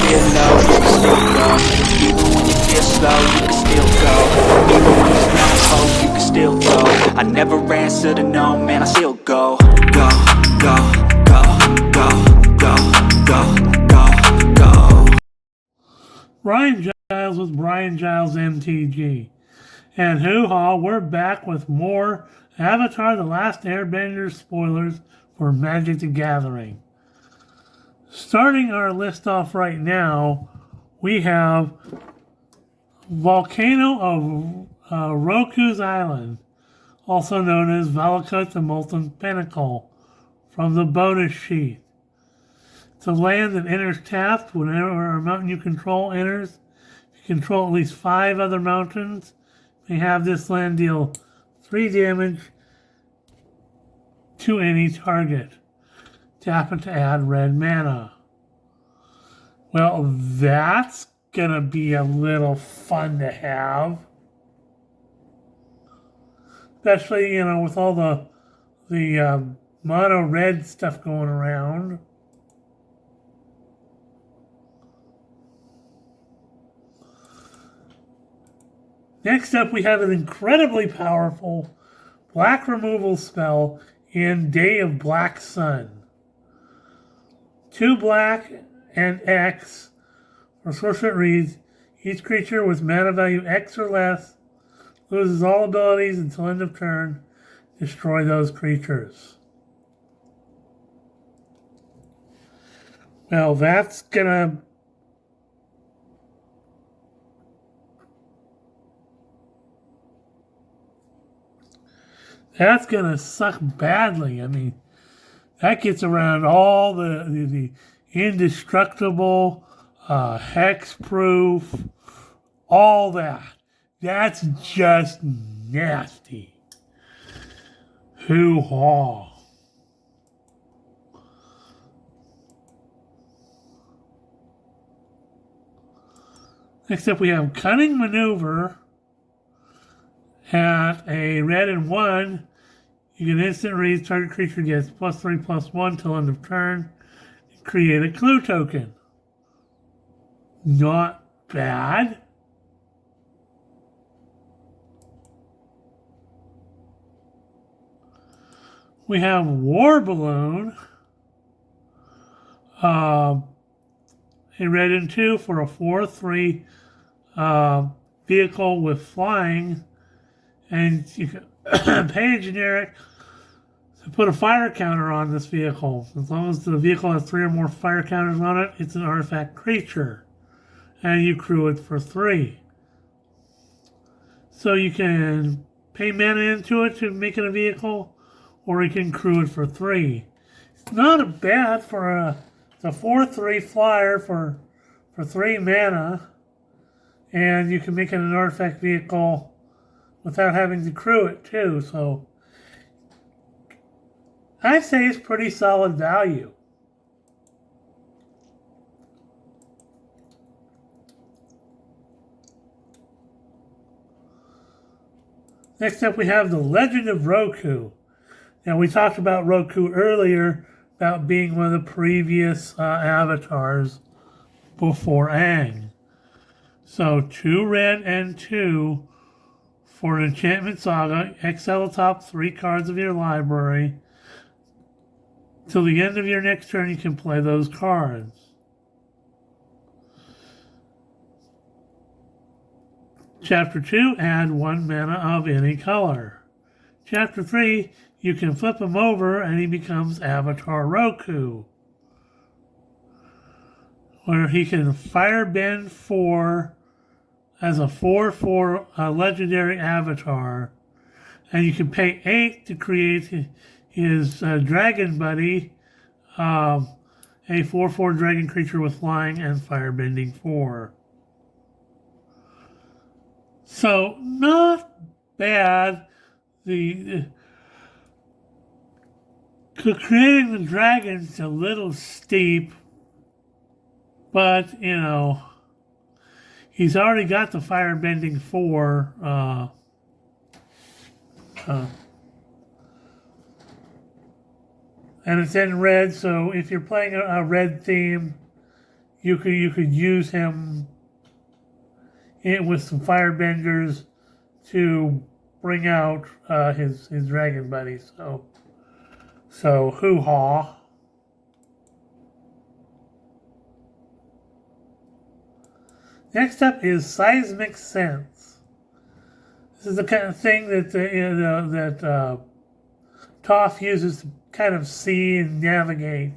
feel low, you can still go. Even when you feel slow, you can still go. Even when there's no hope, you can still go. I never answer to no, man, I still go. Go, go, go, go, go, go, go, go. Brian Giles with Brian Giles MTG. And hoo-ha, we're back with more Avatar The Last Airbender spoilers for Magic the Gathering. Starting our list off right now, we have Volcano of Roku's Island, also known as Valakut the Molten Pinnacle, from the bonus sheet. It's a land that enters tapped whenever a mountain you control enters. If you control at least 5 other mountains, you may have this land deal 3 damage to any target. Tap it to add red mana. Well, that's gonna be a little fun to have. Especially, with all the mono red stuff going around. Next up, we have an incredibly powerful black removal spell in Day of Black Sun. 2 black and X for sorcerer it reads, each creature with mana value X or less loses all abilities until end of turn. Destroy those creatures. Well, that's gonna suck badly. I mean, that gets around all the indestructible, hex-proof, all that. That's just nasty. Hoo-haw. Next up, we have Cunning Maneuver. At a red and 1, you can instant read target creature gets +3/+1 till end of turn. Create a clue token. Not bad. We have War Balloon. A red and 2 for a 4/3 vehicle with flying. And you can pay a generic to put a fire counter on this vehicle. As long as the vehicle has 3 or more fire counters on it, it's an artifact creature. And you crew it for 3. So you can pay mana into it to make it a vehicle, or you can crew it for 3. It's not bad for it's a 4/3 flyer for 3 mana. And you can make it an artifact vehicle without having to crew it too, so I'd say it's pretty solid value. Next up we have the Legend of Roku. Now we talked about Roku earlier, about being one of the previous avatars before Aang. So 2 red and 2 for an Enchantment Saga. Exile the top 3 cards of your library. Till the end of your next turn, you can play those cards. Chapter 2, add 1 mana of any color. Chapter 3, you can flip him over and he becomes Avatar Roku, where he can Firebend 4 as a 4/4 legendary avatar, and you can pay 8 to create his dragon buddy, a 4/4 dragon creature with flying and firebending 4. So not bad. Creating the dragon's a little steep, but he's already got the firebending 4. And it's in red, so if you're playing a red theme, you could use him with some firebenders to bring out his dragon buddy. So hoo-ha. Next up is seismic sense. This is the kind of thing that Toph uses to kind of see and navigate.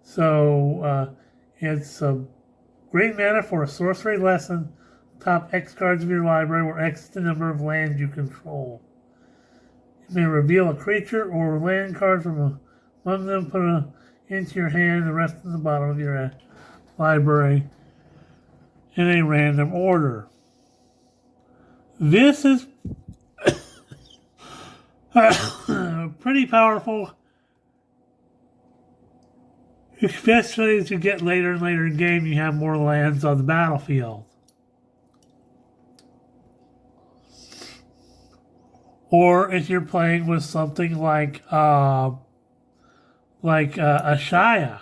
So it's a green mana for a sorcery lesson. Top X cards of your library, where X is the number of lands you control. You may reveal a creature or land card from among them, put it into your hand, the rest in the bottom of your library in a random order. This is pretty powerful, especially as you get later and later in game, you have more lands on the battlefield. Or if you're playing with something like a Shaya.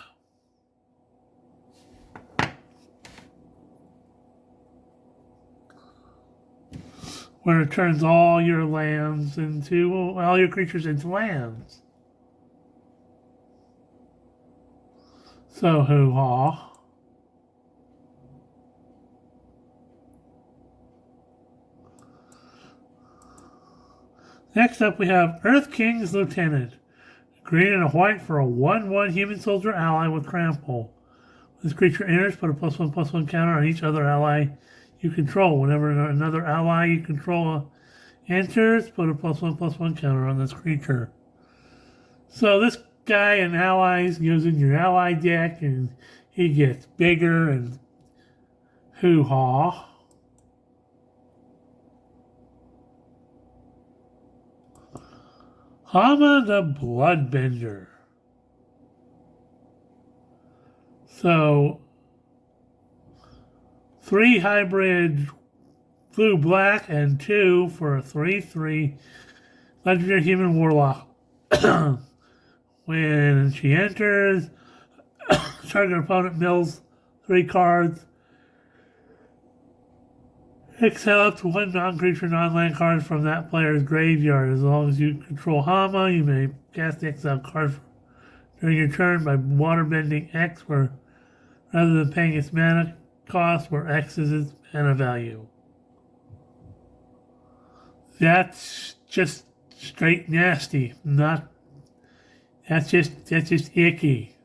Where it turns all your lands into, all your creatures into lands. So hoo-ha. Next up we have Earth King's Lieutenant. Green and a white for a 1/1 human soldier ally with trample. When this creature enters, put a +1/+1 counter on each other ally you control. Whenever another ally you control enters, put a +1/+1 counter on this creature. So this guy and allies goes in your ally deck, and he gets bigger and hoo-ha. Hama the Bloodbender. So 3 hybrid blue-black and 2 for a 3/3 legendary human warlock. When she enters, target opponent mills 3 cards. Exile up to 1 non-creature, non-land card from that player's graveyard. As long as you control Hama, you may cast the exile card during your turn by waterbending X, where rather than paying its mana cost, where X is its mana value. That's just straight nasty. That's just icky.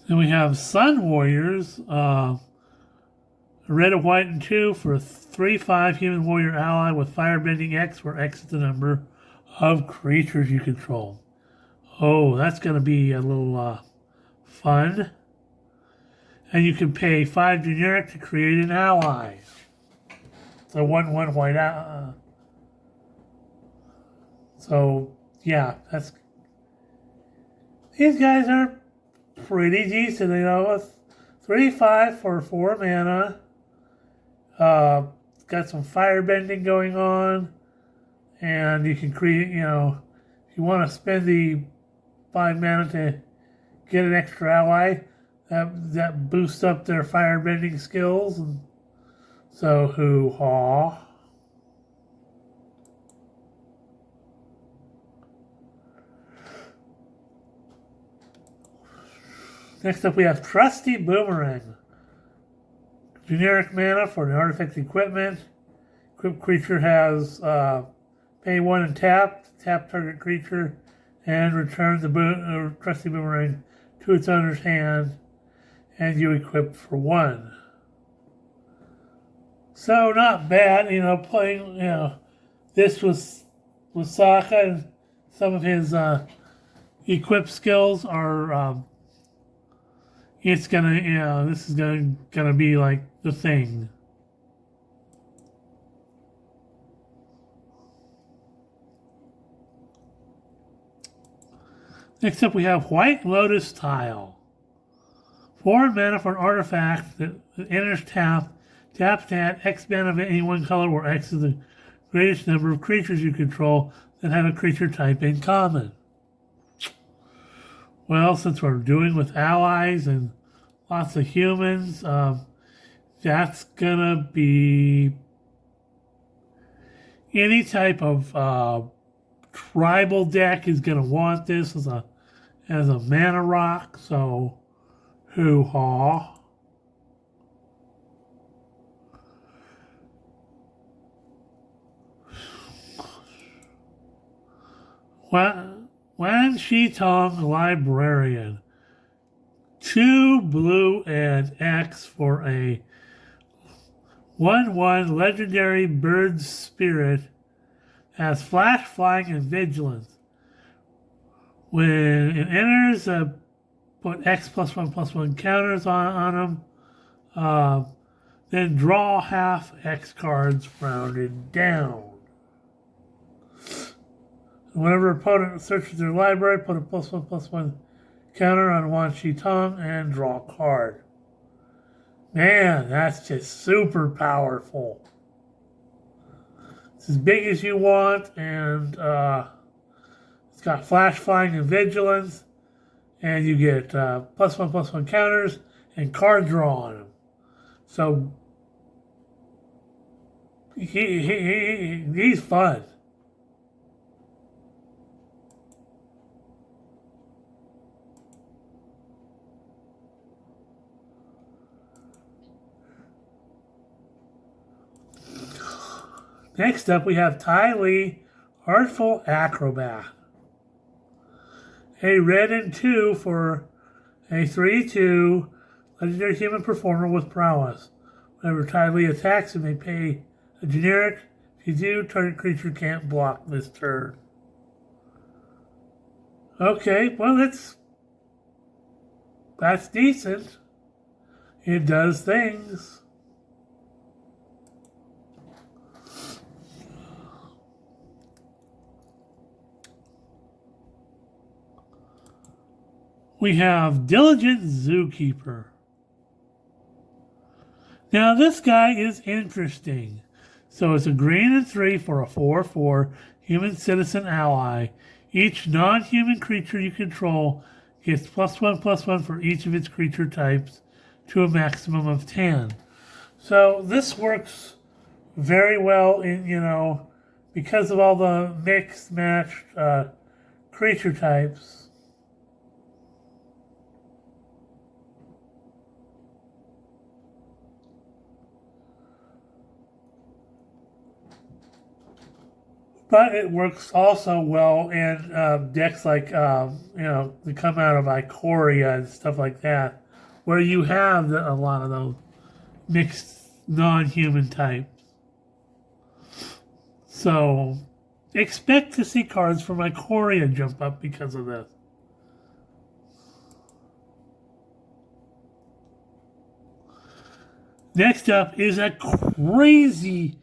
Then we have Sun Warriors, red, a white, and 2 for a 3/5 human warrior ally with firebending X, where X is the number of creatures you control. Oh, that's going to be a little fun. And you can pay 5 generic to create an ally. So 1/1 white So yeah, these guys are pretty decent, with 3/5 for 4 mana. Got some firebending going on, and you can create, if you want to spend the 5 mana to get an extra ally, that boosts up their firebending skills. And so hoo-ha. Next up we have Trusty Boomerang. Generic mana for an artifact equipment. Equipped creature has pay 1 and tap target creature, and return the Trusty Boomerang to its owner's hand, and you equip for 1. So not bad, playing, this was Sokka, and some of his equip skills are, it's gonna, this is gonna be like the thing. Next up we have White Lotus Tile. 4 mana for an artifact that enters tap to add X mana of any one color, where X is the greatest number of creatures you control that have a creature type in common. Well, since we're doing with allies and lots of humans, that's gonna be any type of tribal deck is gonna want this as a mana rock. So, hoo-ha. Wan Shi Tong Librarian. 2 blue and X for a 1/1 legendary bird spirit. Has flash, flying, and vigilance. When it enters, put X +1/+1 counters on them. Then draw half X cards rounded down. Whenever opponent searches their library, put a +1/+1 counter on Wan Shi Tong and draw a card. Man, that's just super powerful. It's as big as you want, and it's got flash, flying, and vigilance, and you get +1/+1 counters and card draw on them. So he's fun. Next up, we have Ty Lee, Artful Acrobat. A red and 2 for a 3/2 legendary human performer with prowess. Whenever Ty Lee attacks, it may pay a generic. If you do, target creature can't block this turn. Okay, well that's decent. It does things. We have Diligent Zookeeper. Now this guy is interesting. So it's a green and 3 for a 4/4 human citizen ally. Each non-human creature you control gets +1/+1 for each of its creature types to a maximum of 10. So this works very well in, because of all the mixed matched creature types. But it works also well in decks like, that come out of Ikoria and stuff like that, where you have a lot of those mixed non-human types. So, expect to see cards from Ikoria jump up because of this. Next up is a crazy,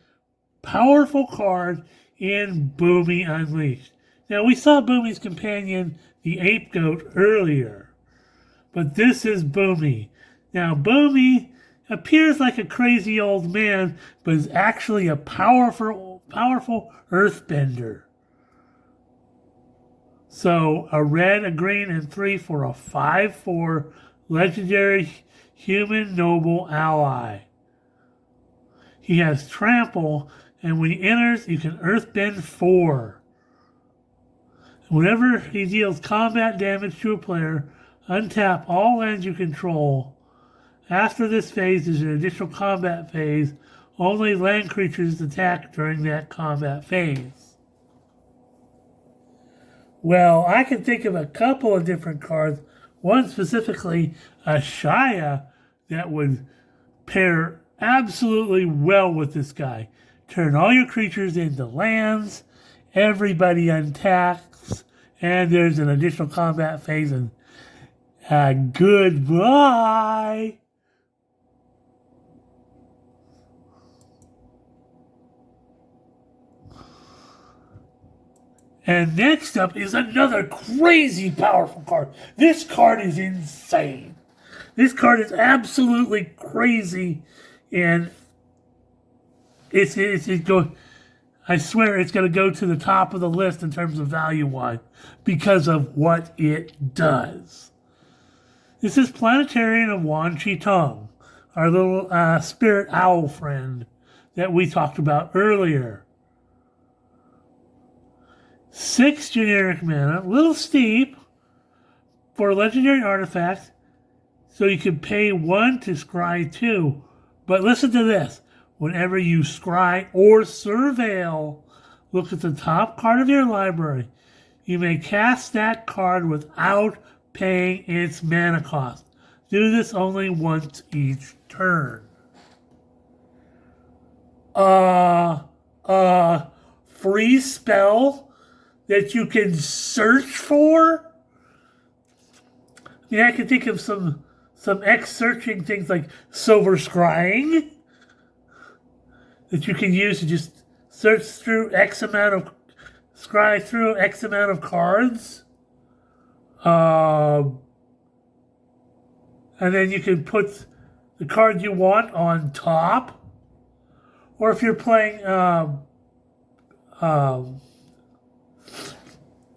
powerful card in Boomy Unleashed. Now, we saw Boomy's companion, the Ape Goat, earlier. But this is Boomy. Now, Boomy appears like a crazy old man, but is actually a powerful earthbender. So, a red, a green, and 3 for a 5/4 legendary human noble ally. He has trample, and when he enters, you can earthbend 4. Whenever he deals combat damage to a player, untap all lands you control. After this phase is an additional combat phase. Only land creatures attack during that combat phase. Well, I can think of a couple of different cards. One specifically, a Shia, that would pair absolutely well with this guy. Turn all your creatures into lands, everybody untacks, and there's an additional combat phase, and goodbye. And next up is another crazy powerful card. This card is insane. This card is absolutely crazy, and it's going. I swear it's going to go to the top of the list in terms of value-wise because of what it does. This is Planetarian of Wan Chi Tong, our little spirit owl friend that we talked about earlier. 6 generic mana, a little steep for a legendary artifact, so you can pay 1 to scry 2. But listen to this. Whenever you scry or surveil, look at the top card of your library. You may cast that card without paying its mana cost. Do this only once each turn. Free spell that you can search for? I can think of some X-searching things like Silver Scrying that you can use to just search through scry through X amount of cards. And then you can put the card you want on top. Or if you're playing,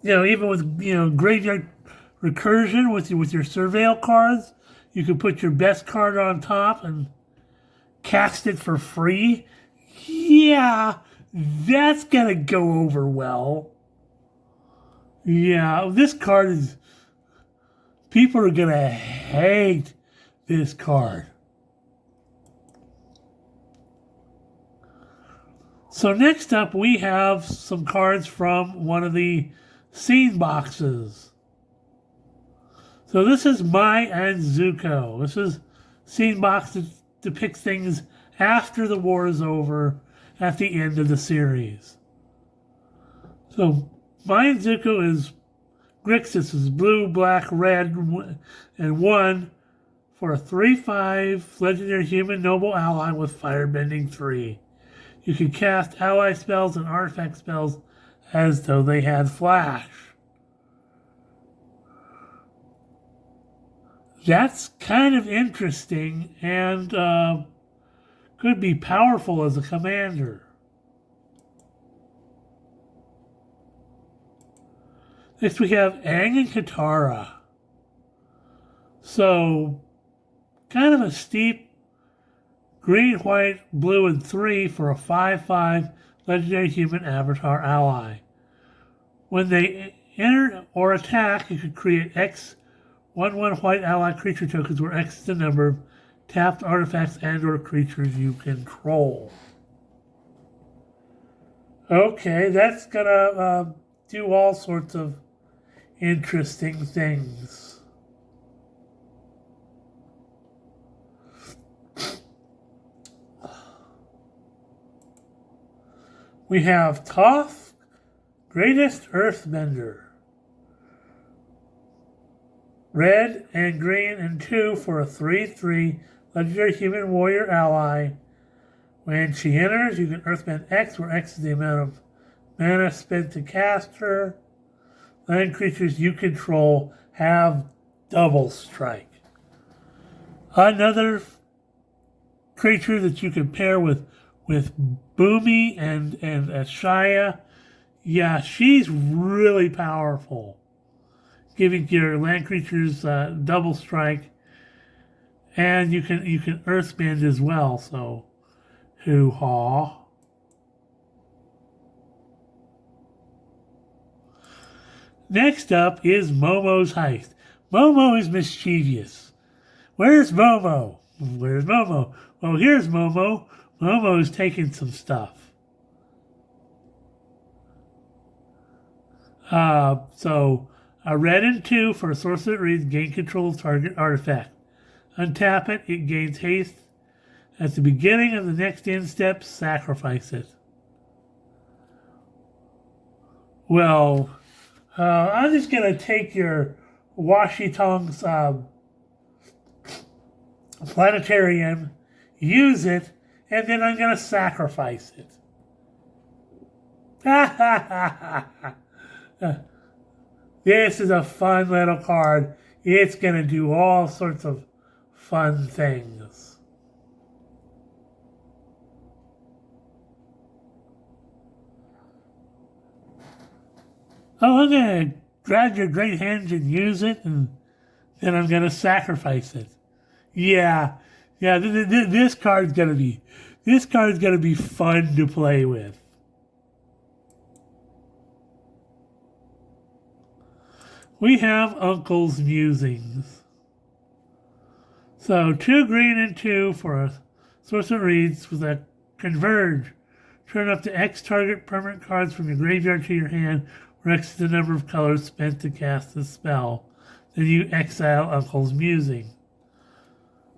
even with, graveyard recursion with your surveil cards, you can put your best card on top and cast it for free. Yeah, that's gonna go over well. Yeah, this card is... People are gonna hate this card. So next up, we have some cards from one of the scene boxes. So this is Mai and Zuko. This is scene box that depicts things after the war is over at the end of the series. So Mai and Zuko is Grixis is blue, black, red, and 1 for a 3/5 legendary human noble ally with firebending 3. You can cast ally spells and artifact spells as though they had flash. That's kind of interesting and could be powerful as a commander. Next we have Aang and Katara. So, kind of a steep green, white, blue, and 3 for a 5/5 legendary human avatar ally. When they enter or attack, you can create X 1/1 white ally creature tokens where X is the number of tapped artifacts and or creatures you control. Okay, that's gonna do all sorts of interesting things. We have Toph, Greatest Earthbender. Red and green and 2 for a 3/3 legendary human warrior ally. When she enters, you can earthbend X, where X is the amount of mana spent to cast her. Land creatures you control have double strike. Another creature that you can pair with Boomy and Ashaya. Yeah, she's really powerful, giving your land creatures double strike, and you can earthbend as well. So, hoo-haw. Next up is Momo's Heist. Momo is mischievous. Where's Momo? Where's Momo? Well, here's Momo. Momo's taking some stuff. So, a red and 2 for a sorcerer that reads gain control of target artifact. Untap it, it gains haste. At the beginning of the next end step, sacrifice it. Well, I'm just going to take your Washitong's planetarium, use it, and then I'm going to sacrifice it. This is a fun little card. It's going to do all sorts of fun things. Oh, I'm going to grab your great hands and use it, and then I'm going to sacrifice it. Yeah, this card's going to be fun to play with. We have Uncle's Musings. So 2 green and 2 for a source that reads with a converge. Turn up to X target permanent cards from your graveyard to your hand, where X is the number of colors spent to cast the spell. Then you exile Uncle's Musing.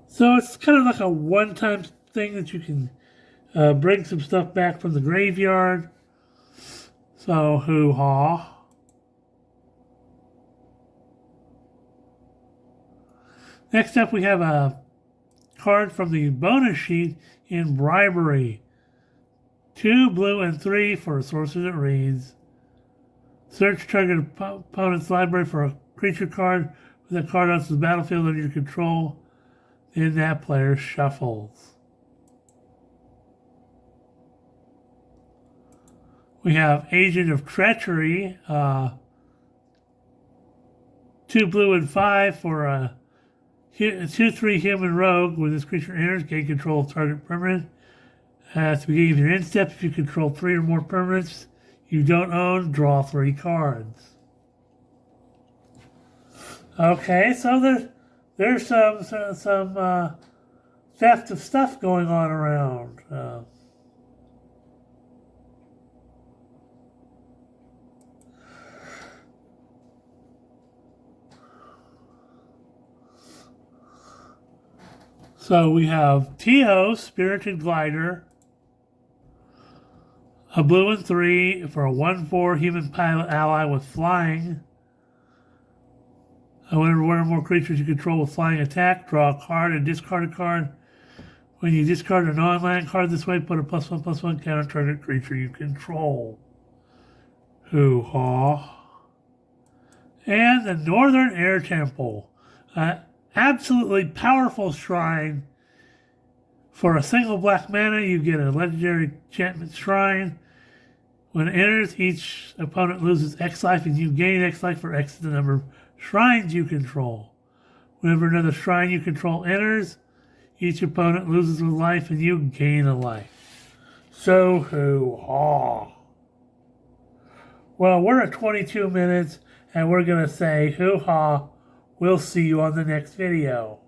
So it's kind of like a one-time thing that you can bring some stuff back from the graveyard. So hoo-ha. Next up, we have a card from the bonus sheet in Bribery. 2 blue and 3 for a sorcerer that reads. Search target opponent's library for a creature card with a card onto the battlefield under your control. Then that player shuffles. We have Agent of Treachery. 2 blue and 5 for a 2/3 human rogue. When this creature enters, gain control of target permanent. At the beginning of your end step, if you control 3 or more permanents you don't own, draw 3 cards. Okay, so there's some theft of stuff going on around. So we have T.O., Spirited Glider, a blue and 3 for a 1/4 human pilot ally with flying. Whenever one or more creatures you control with flying attack, draw a card and discard a card. When you discard a non-land card this way, put a +1/+1 counter target creature you control. Hoo-ha. And the Northern Air Temple. Absolutely powerful shrine. For a single black mana, you get a legendary enchantment shrine. When it enters, each opponent loses X life, and you gain X life for X the number of shrines you control. Whenever another shrine you control enters, each opponent loses a life, and you gain a life. So hoo-ha. Well, we're at 22 minutes, and we're going to say hoo-ha. We'll see you on the next video.